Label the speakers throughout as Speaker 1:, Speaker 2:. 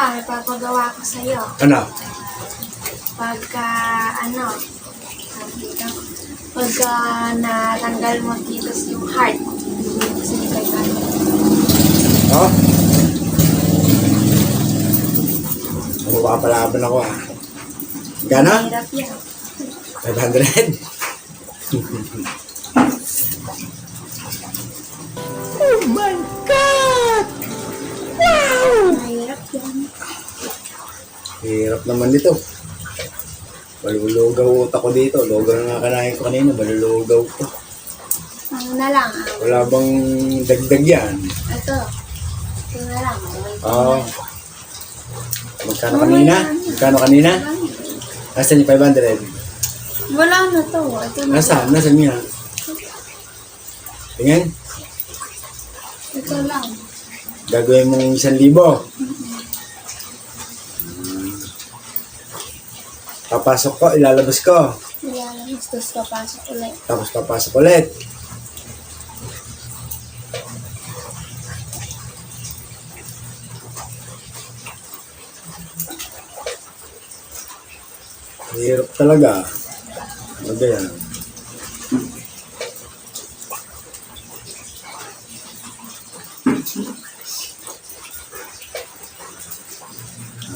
Speaker 1: may papagawa ko sa'yo.
Speaker 2: Ano?
Speaker 1: Pagka, dito, pagka natanggal mo dito yung heart, sinigay ka.
Speaker 2: Oh? Mapapalaban ako ah. Gano?
Speaker 1: Hirap yan.
Speaker 2: 500?
Speaker 3: Oh my God! Wow!
Speaker 1: Mahirap yan.
Speaker 2: Hirap naman dito. Malulugaw utak ko dito. Lugaw na nga kanahin ko kanina. Malulugaw ko.
Speaker 1: Ano na lang,
Speaker 2: Wala bang dagdag yan?
Speaker 1: ito. Ito na lang.
Speaker 2: Oo. Magkano kanina? Magkano kanina? Nasaan yung 500?
Speaker 1: Wala na to. Ito na.
Speaker 2: Nasaan? Nasaan niya? Tingin?
Speaker 1: Ito lang.
Speaker 2: Gagawin mong 1,000. Papasok ko, ilalabas ko.
Speaker 1: Yan, tapos papasok ulit.
Speaker 2: Tapos papasok ulit. Hirap talaga. Ano ba yan?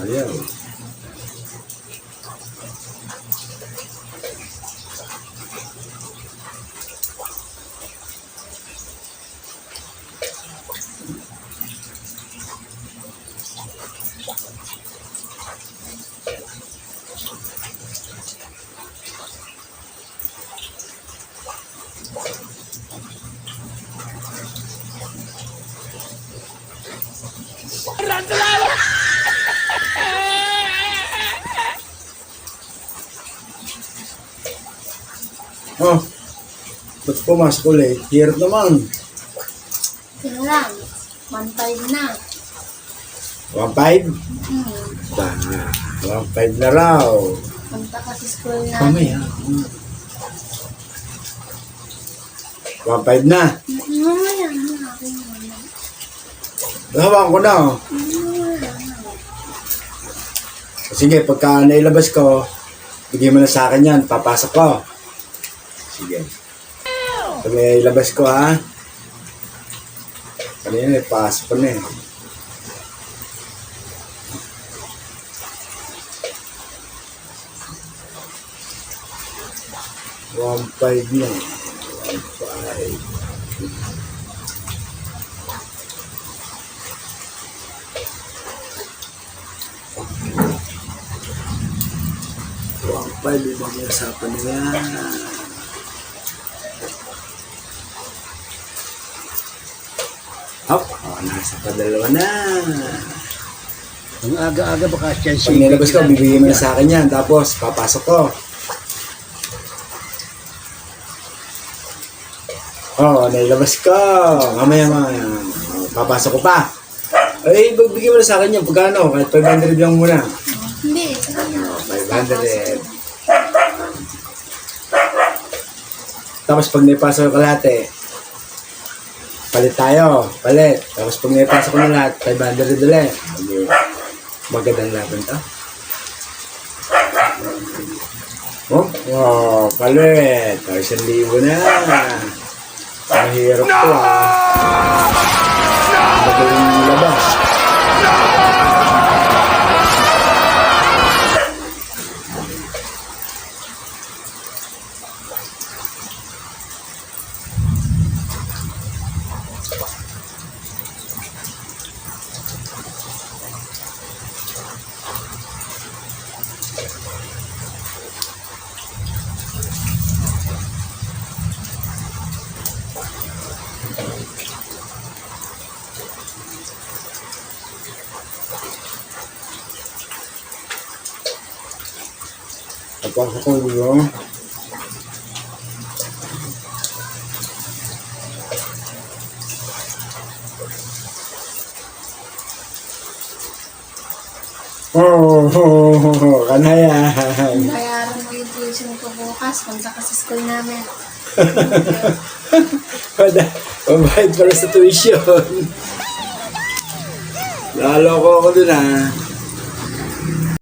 Speaker 2: Ayaw. Oh, ba't pumasok ulit? Hirap naman.
Speaker 1: Ito na lang. 1.5 na.
Speaker 2: 1.5? Ba, 1.5 na raw.
Speaker 1: Punta ka sa school na.
Speaker 2: Mamaya. 1.5 na.
Speaker 1: Mamaya na. Akin muna.
Speaker 2: Hawakan ko na. Oh.
Speaker 1: Mamaya na.
Speaker 2: Sige, pagka nailabas ko, bigyan mo na sa akin yan. Papasok ko. Sige. Pag nailabas ko ha. Kanina, pasok ko na eh. $1.5 na. 1.5. $1.5, ibang usapan na yan. Hop, nasa padalawa na.
Speaker 3: Ang aga-aga baka siyan
Speaker 2: Pag nilabas ko, bibigyan mo na sa akin yan. Tapos, papasok ko. Nailabas ko. Mamaya. Papasok ko pa. Ay, bibigyan mo na sa akin yan. Pagkano? Kahit 500 lang muna.
Speaker 1: Hindi, ito na.
Speaker 2: 500. Tapos, pag naipasok ko kalahati, palit tayo. Palit. Tapos, pag naipasok ko na lahat, 500 ulit. Magandang laban to. Oh, wow, palit. 1,000 na. Mahirap to ah. Magaling labas. Papasok ko yun. Kanayan.
Speaker 1: Bayaran mo yung tuition ko bukas. Punta ka sa school namin.
Speaker 2: Mabayad pala sa tuition. Lalo ko ako dun ah.